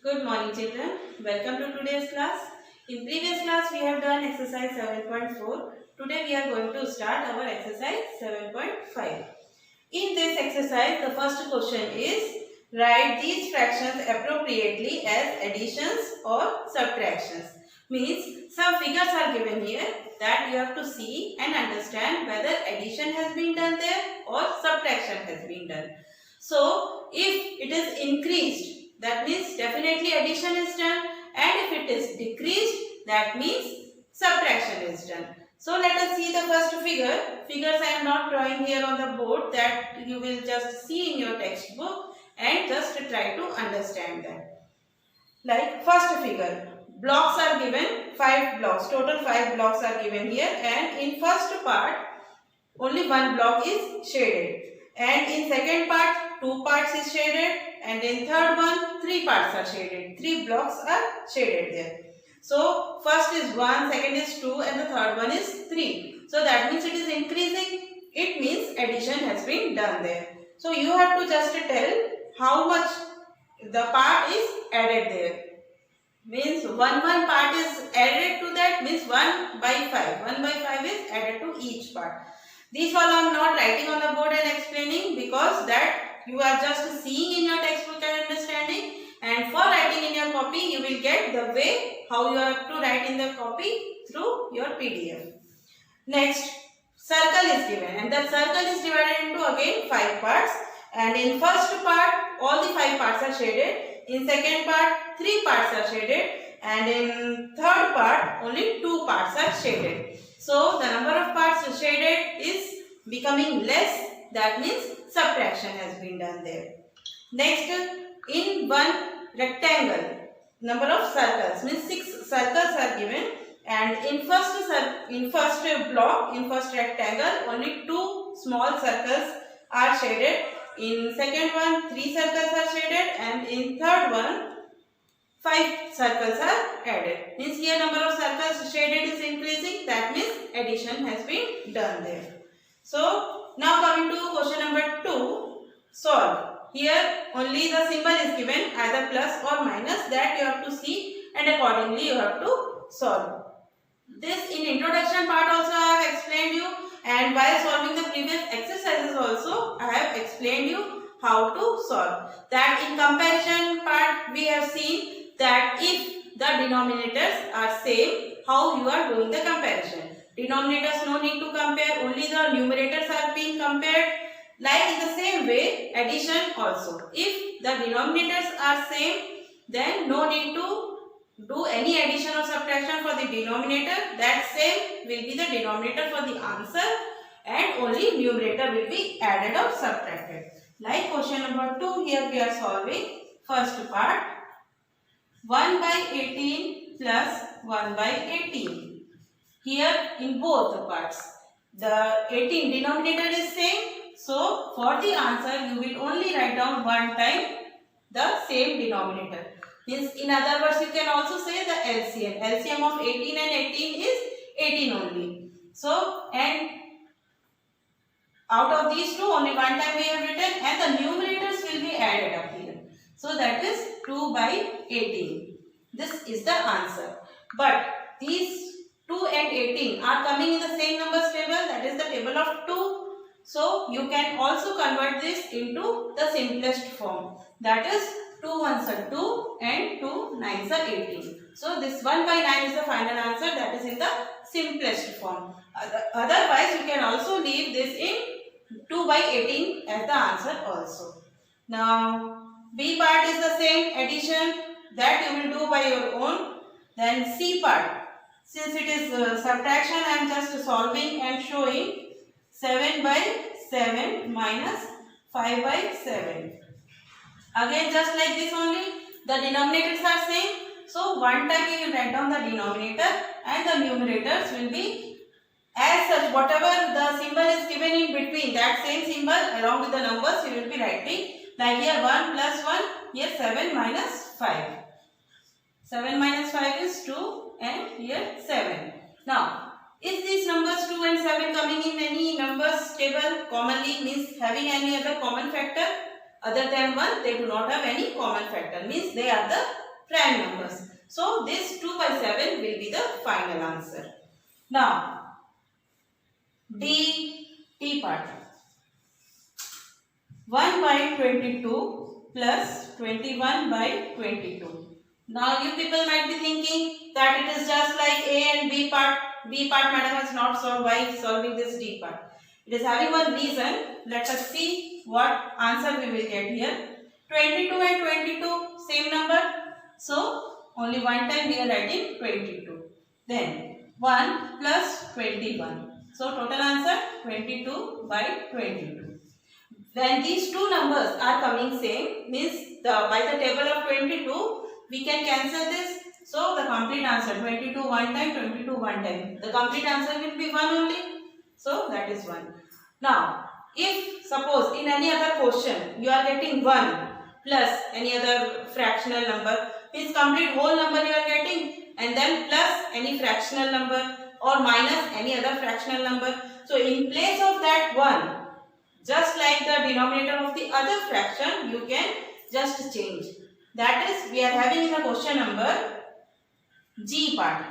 Good morning children. Welcome to today's class. In previous class we have done exercise 7.4. Today we are going to start our exercise 7.5. In this exercise the first question is write these fractions appropriately as additions or subtractions. Means some figures are given here that you have to see and understand whether addition has been done there or subtraction has been done. So if it is increased, that means definitely addition is done, and if it is decreased, that means subtraction is done. So let us see the first figure. Figures I am not drawing here on the board, that you will just see in your textbook and just try to understand that. Like first figure, blocks are given, 5 blocks, total 5 blocks are given here, and in first part only one block is shaded, and in second part 2 parts is shaded, and in third one 3 parts are shaded. 3 blocks are shaded there. So first is 1, second is 2, and the third one is 3. So that means it is increasing. It means addition has been done there. So you have to just tell how much the part is added there. Means one part is added to that, means 1 by 5. 1 by 5 is added to each part. These all I am not writing on the board and explaining, because that you are just seeing in your textbook and understanding, and for writing in your copy you will get the way how you have to write in the copy through your PDF. Next, circle is given, and the circle is divided into again 5 parts, and in first part all the 5 parts are shaded, in second part 3 parts are shaded, and in third part only 2 parts are shaded. So the number of parts shaded is becoming less, that means subtraction has been done there. Next, in one rectangle, number of circles, means 6 circles are given, and in first block, in first rectangle only 2 small circles are shaded, in second one 3 circles are shaded, and in third one 5 circles are added. Means here number of circles shaded is increasing, that means addition has been done there. So now coming to question number 2, solve. Here only the symbol is given, either plus or minus, that you have to see and accordingly you have to solve. This in introduction part also I have explained you, and while solving the previous exercises also I have explained you how to solve. That in comparison part we have seen that if the denominators are same, how you are doing the comparison. Denominators no need to compare, only the numerators are being compared. Like in the same way, addition also. If the denominators are same, then no need to do any addition or subtraction for the denominator. That same will be the denominator for the answer, and only numerator will be added or subtracted. Like question number 2, here we are solving first part. 1 by 18 plus 1 by 18. Here in both parts, the 18 denominator is same. So for the answer you will only write down one time the same denominator. Means in other words you can also say the LCM. LCM of 18 and 18 is 18 only. So and out of these two only one time we have written, and the numerators will be added up here. So that is 2 by 18. This is the answer. But these 2 and 18 are coming in the same numbers table, that is the table of 2. So you can also convert this into the simplest form, that is 2 ones are 2 and 2 nines are 18. So this 1 by 9 is the final answer, that is in the simplest form. Otherwise you can also leave this in 2 by 18 as the answer also. Now B part is the same, addition, that you will do by your own. Then C part, since it is subtraction, I am just solving and showing. 7 by 7 minus 5 by 7. Again just like this only, the denominators are same. So one time you will write down the denominator, and the numerators will be as such. Whatever the symbol is given in between, that same symbol along with the numbers you will be writing. Like here 1 plus 1, here 7 minus 5. 7 minus 5 is 2, and here 7. Now, is these numbers 2 and 7 coming in any numbers table commonly, means having any other common factor other than 1? They do not have any common factor, means they are the prime numbers. So this 2 by 7 will be the final answer. Now D part. 1 by 22 plus 21 by 22. Now you people might be thinking that it is just like A and B part. B part madam has not solved by solving this D part. It is having one reason. Let us see what answer we will get here. 22 and 22 same number. So only one time we are writing 22. Then 1 plus 21. So total answer 22 by 22. When these two numbers are coming same, means by the table of 22, we can cancel this. So the complete answer 22 one time, 22 one time. The complete answer will be 1 only. So that is 1. Now, if suppose in any other question you are getting 1 plus any other fractional number, means complete whole number you are getting, and then plus any fractional number or minus any other fractional number. So in place of that 1, just like the denominator of the other fraction, you can just change. That is, we are having in the question number G part.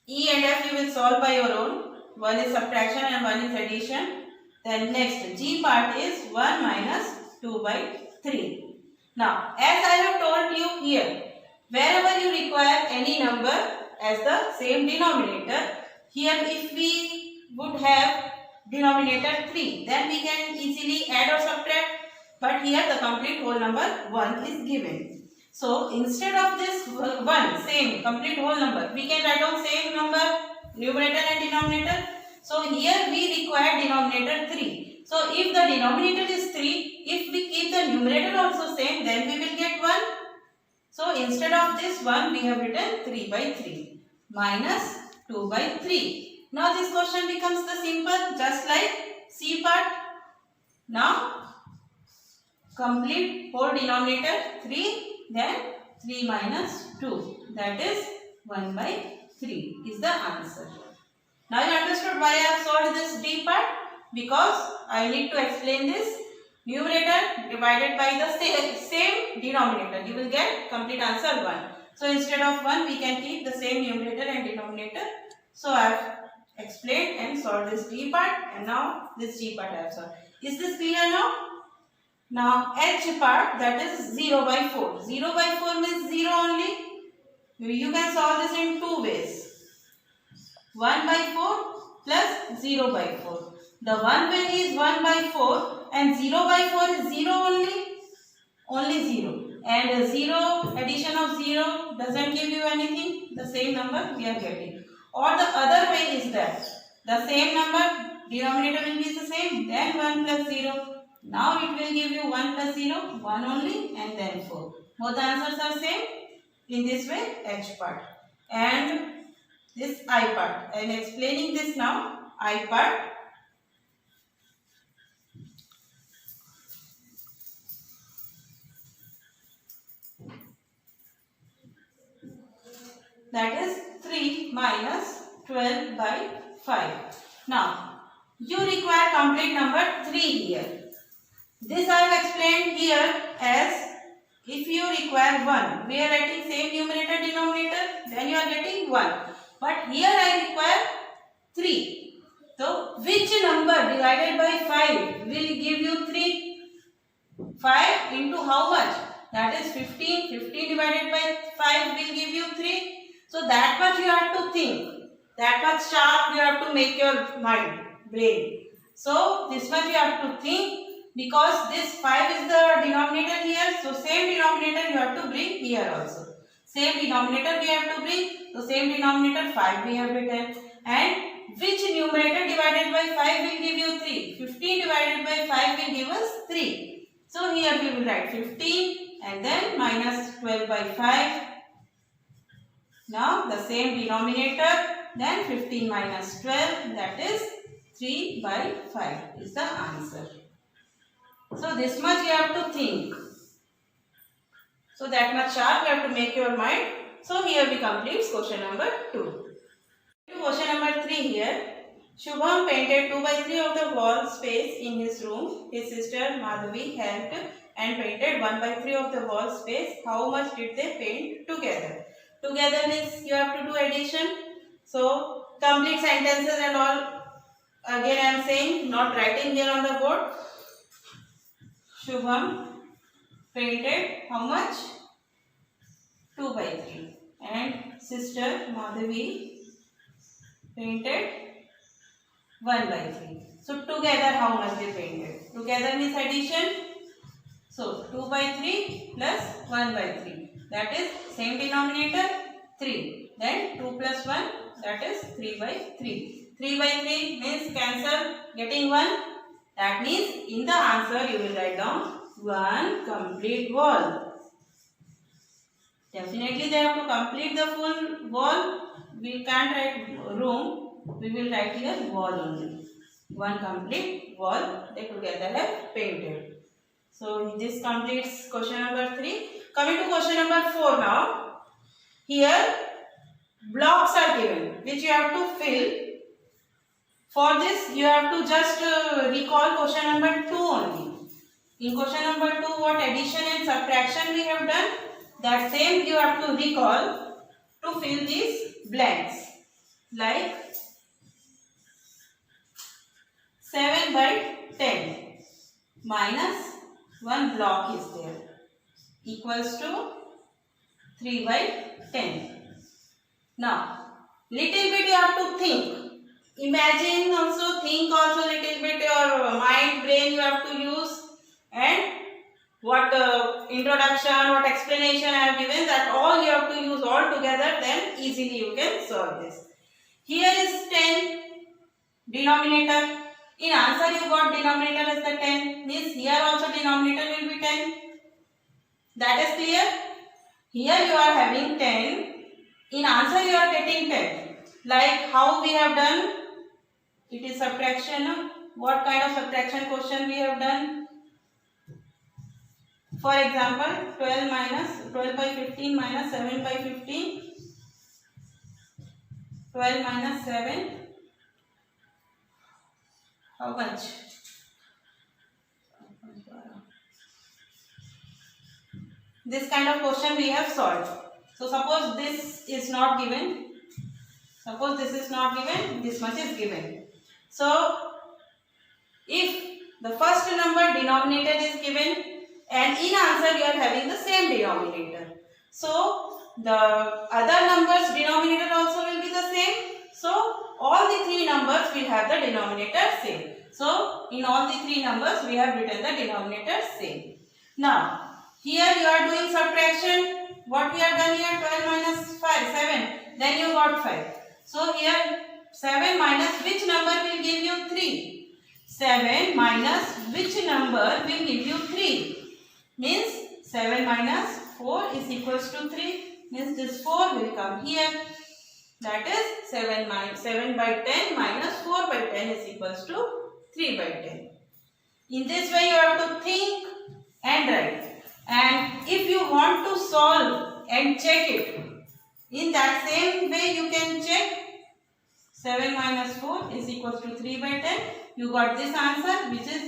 E and F you will solve by your own. One is subtraction and one is addition. Then next, G part is 1 minus 2 by 3. Now, as I have told you here, wherever you require any number as the same denominator, here if we would have denominator 3, then we can easily add or subtract. But here the complete whole number 1 is given. So instead of this 1, same complete whole number, we can write down same number, numerator and denominator. So here we require denominator 3. So if the denominator is 3, if we keep the numerator also same, then we will get 1. So instead of this 1, we have written 3 by 3 minus 2 by 3. Now this question becomes the simple, just like C part. Now complete whole denominator 3, then 3 minus 2, that is 1 by 3 is the answer. Now you understood why I have solved this D part? Because I need to explain this. Numerator divided by the same denominator, you will get complete answer 1. So instead of 1, we can keep the same numerator and denominator. So I have explained and solved this D part, and now this G part I have solved. Is this clear now? Now H part, that is 0 by 4. 0 by 4 means 0 only. You can solve this in two ways. 1 by 4 plus 0 by 4. The one way is 1 by 4 and 0 by 4 is 0 only. Only 0. And 0 addition of 0 doesn't give you anything. The same number we are getting. Or the other way is that the same number, denominator will be the same, then 1 plus 0. Now it will give you 1 plus 0, 1 only, and then 4. Both the answers are same. In this way, H part. And this I part. I am explaining this now. I part. That is 3 minus 12 by 5. Now, you require complete number 3 here. This I have explained here as if you require 1. We are writing same numerator denominator, then you are getting 1. But here I require 3. So, which number divided by 5 will give you 3? 5 into how much? That is 15. 15 divided by 5 will give you 3. So that much you have to think. That much sharp you have to make your mind, brain. So this much you have to think, because this 5 is the denominator here. So same denominator you have to bring here also. Same denominator we have to bring. So same denominator 5 we have written. And which numerator divided by 5 will give you 3? 15 divided by 5 will give us 3. So here we will write 15 and then minus 12 by 5. Now the same denominator, then 15 minus 12, that is 3 by 5 is the answer. So this much you have to think. So that much sharp you have to make your mind. So here we complete question number 2. Question number 3 here. Shubham painted 2 by 3 of the wall space in his room. His sister Madhavi helped and painted 1/3 of the wall space, how much did they paint together? Together means you have to do addition. So complete sentences and all. Again I am saying, not writing here on the board. Shubham painted how much? 2/3. And sister Madhavi painted 1/3. So together how much they painted? Together means addition. So 2/3 plus 1/3. That is same denominator 3. Then 2 plus 1, that is 3/3. 3/3 means cancel, getting 1. That means in the answer you will write down 1 complete wall. Definitely they have to complete the full wall. We can't write room. We will write here wall only. 1 complete wall they together have painted. So this completes question number 3. Coming to question number 4 now. Here blocks are given which you have to fill. For this you have to just recall question number 2 only. In question number 2 what addition and subtraction we have done, that same you have to recall to fill these blanks. Like 7/10 minus 1 block is there equals to 3/10. Now little bit you have to think. Imagine also, think also little bit, your mind, brain you have to use, and what introduction, what explanation I have given, that all you have to use all together, then easily you can solve this. Here is 10 denominator. In answer you got denominator as the 10, means here also denominator will be 10. That is clear? Here you are having 10. In answer you are getting 10. Like how we have done? It is subtraction. What kind of subtraction question we have done? For example, 12/15 minus 7/15. 12 minus 7. How much? This kind of question we have solved. So suppose this is not given. Suppose this is not given, this much is given. So if the first number denominator is given and in answer you are having the same denominator, so the other numbers denominator also will be the same. So all the 3 numbers will have the denominator same. So in all the 3 numbers we have written the denominator same. Now here you are doing subtraction. What we have done here? 12 minus 5, 7. Then you got 5. So here 7 minus which number will give you 3? 7 minus which number will give you 3? Means 7 minus 4 is equals to 3. Means this 4 will come here. That is 7/10 minus 4/10 is equals to 3/10. In this way you have to think and write. And if you want to solve and check it, in that same way you can check. 7 minus 4 is equals to 3/10. You got this answer which is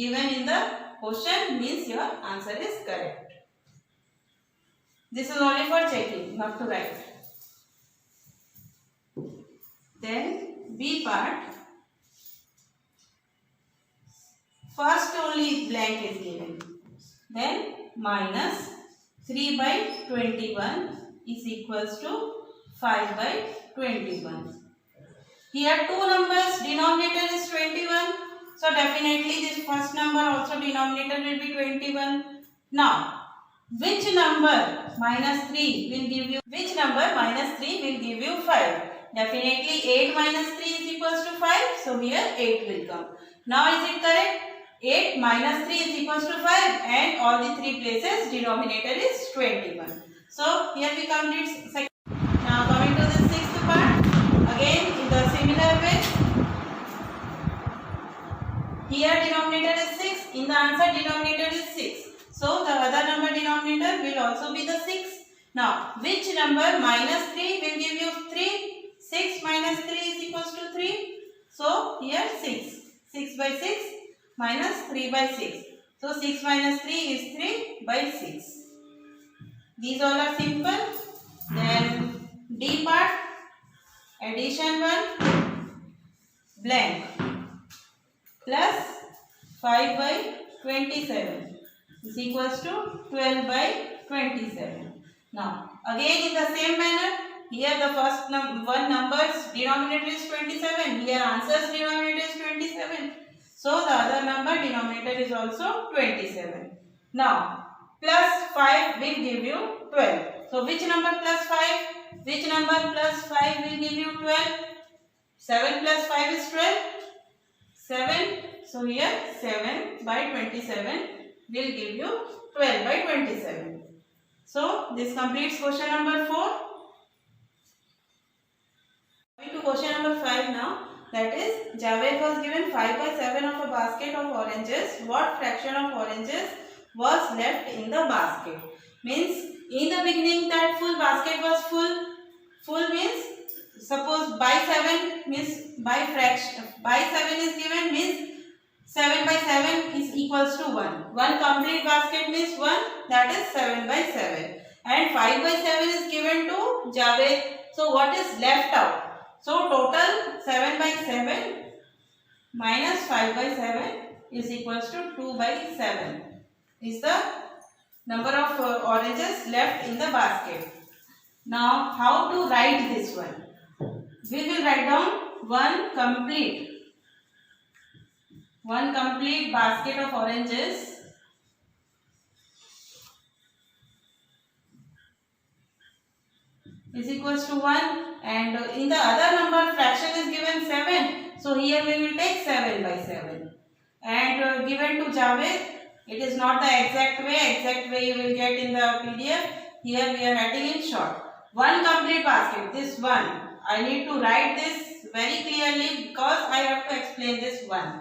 given in the question, means your answer is correct. This is only for checking, you have to write. Then B part. First only blank is given. Then minus 3/21 is equals to 5/21. Here 2 numbers, denominator is 21. So definitely this first number also denominator will be 21. Now which number minus 3 will give you, which number minus 3 will give you 5? Definitely 8 minus 3 is equals to 5. So here 8 will come. Now is it correct? 8 minus 3 is equals to 5 and all the 3 places denominator is 21. So here we complete second. Now coming to the sixth part. Again in the similar way. Here denominator is 6. In the answer denominator is 6. So the other number denominator will also be the 6. Now which number minus 3 will give you 3? 6 minus 3 is equals to 3. So here 6. 6/6 minus 3/6. So 6 minus 3 is 3 by 6. These all are simple. Then D part, addition 1 blank plus 5 by 27 is equals to 12 by 27. Now again in the same manner, here the first one numbers denominator is 27, here answers denominator is 27. So the other number denominator is also 27. Now plus 5 will give you 12. So which number plus 5? Which number plus 5 will give you 12? 7 plus 5 is 12. 7. So here 7 by 27 will give you 12 by 27. So this completes question number 4. Coming to question number 5 now. That is, Javed was given 5 by 7 of a basket of oranges. What fraction of oranges was left in the basket? Means in the beginning that full basket was full. Full means suppose by 7 means by fraction. By 7 is given means 7 by 7 is equals to 1. One complete basket means 1, that is 7 by 7. And 5 by 7 is given to Javed. So what is left out? So total 7 by 7 minus 5 by 7 is equals to 2 by 7 is the number of oranges left in the basket. Now how to write this one? We will write down one complete basket of oranges is equals to 1, and in the other number fraction is given 7. So here we will take 7 by 7 and given to Javed. It is not the exact way you will get in the PDF. Here we are writing in short. One complete basket, this one. I need to write this very clearly because I have to explain this one.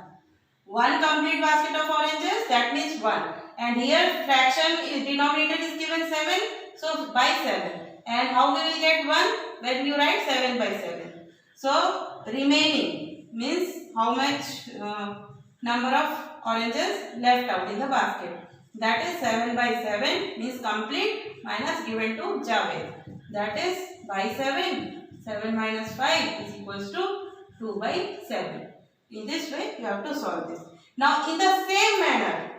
One complete basket of oranges, that means 1. And here fraction is denominator is given 7. So by 7. And how we will get 1? When you write 7 by 7. So remaining means how much number of oranges left out in the basket. That is 7 by 7 means complete minus given to Javed. That is by 7. 7 minus 5 is equals to 2 by 7. In this way you have to solve this. Now in the same manner,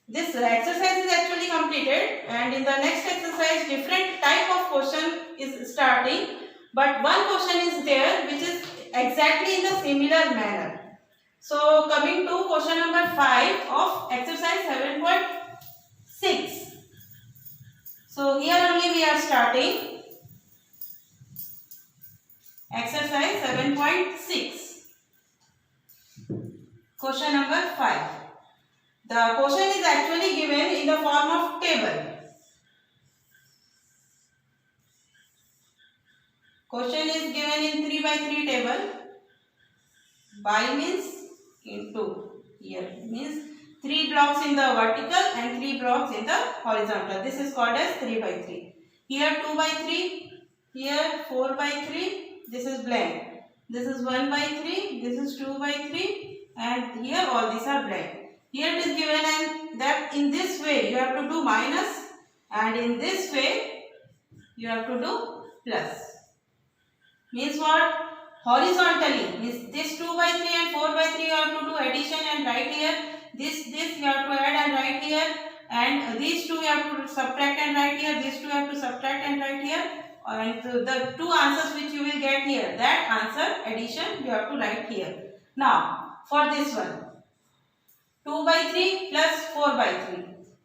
this exercise is actually completed, and in the next exercise different type of question is starting, but one question is there which is exactly in the similar manner. So coming to question number 5 of exercise 7.6. So here only we are starting exercise 7.6. Question number 5. The question is actually given in the form of table. Question is given in 3 by 3 table. By means into. Here means 3 blocks in the vertical and 3 blocks in the horizontal. This is called as 3 by 3. Here 2 by 3. Here 4 by 3. This is blank. This is 1 by 3. This is 2 by 3. And here all these are blank. Here it is given and that in this way you have to do minus, and in this way you have to do plus. Means what? Horizontally means this 2 by 3 and 4 by 3 you have to do addition and write here. This you have to add and write here, and these two you have to subtract and write here. These two you have to subtract and write here, and the two answers which you will get here, that answer addition you have to write here. Now for this one, 2 by 3 plus 4 by 3.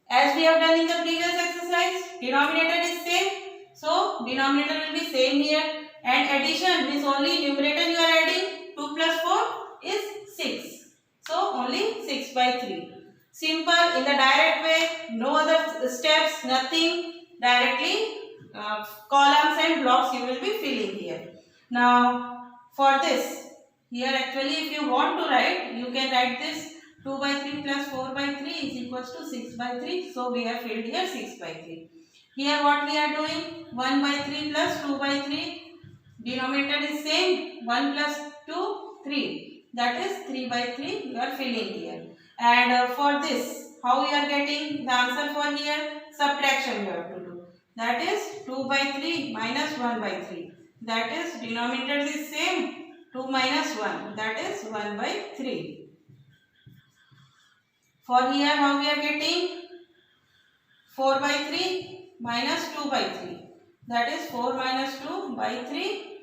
As we have done in the previous exercise, denominator is same. So denominator will be same here, and addition means only numerator you are adding. 2 plus 4 is 6. So only 6 by 3. Simple, in the direct way, no other steps, nothing. Directly columns and blocks you will be filling here. Now for this, here actually if you want to write, you can write this 2 by 3 plus 4 by 3 is equals to 6 by 3. So we have filled here 6 by 3. Here what we are doing? 1 by 3 plus 2 by 3. Denominator is same. 1 plus 2, 3. That is 3 by 3 you are filling here. And for this, how we are getting the answer for here? Subtraction we have to do. That is 2 by 3 minus 1 by 3. That is denominator is same. 2 minus 1. That is 1 by 3. For here how we are getting? 4 by 3 minus 2 by 3. That is 4 minus 2 by 3.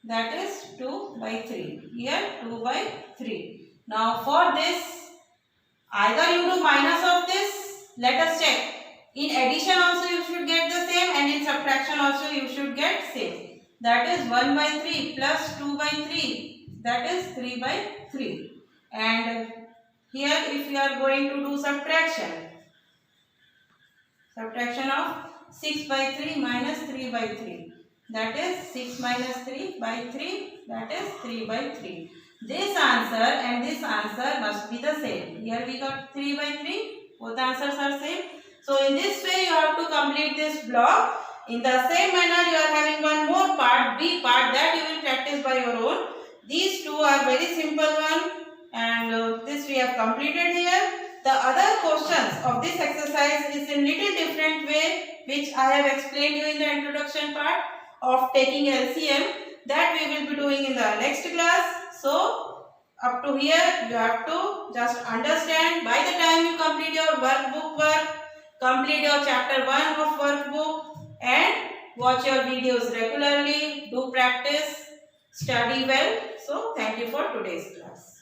That is 2 by 3. Here 2 by 3. Now for this, either you do minus of this. Let us check. In addition also you should get the same, and in subtraction also you should get same. That is 1 by 3 plus 2 by 3. That is 3 by 3. And here if you are going to do subtraction of 6 by 3 minus 3 by 3. That is 6 minus 3 by 3. That is 3 by 3. This answer and this answer must be the same. Here we got 3 by 3. Both answers are same. So in this way you have to complete this block. In the same manner you are having one more part, B part, that you will practice by your own. These two are very simple one, and this we have completed here. The other questions of this exercise is in little different way, which I have explained you in the introduction part of taking LCM, that we will be doing in the next class. So up to here you have to just understand. By the time you complete your workbook work, complete your chapter 1 of workbook and watch your videos regularly, do practice, study well. So thank you for today's class.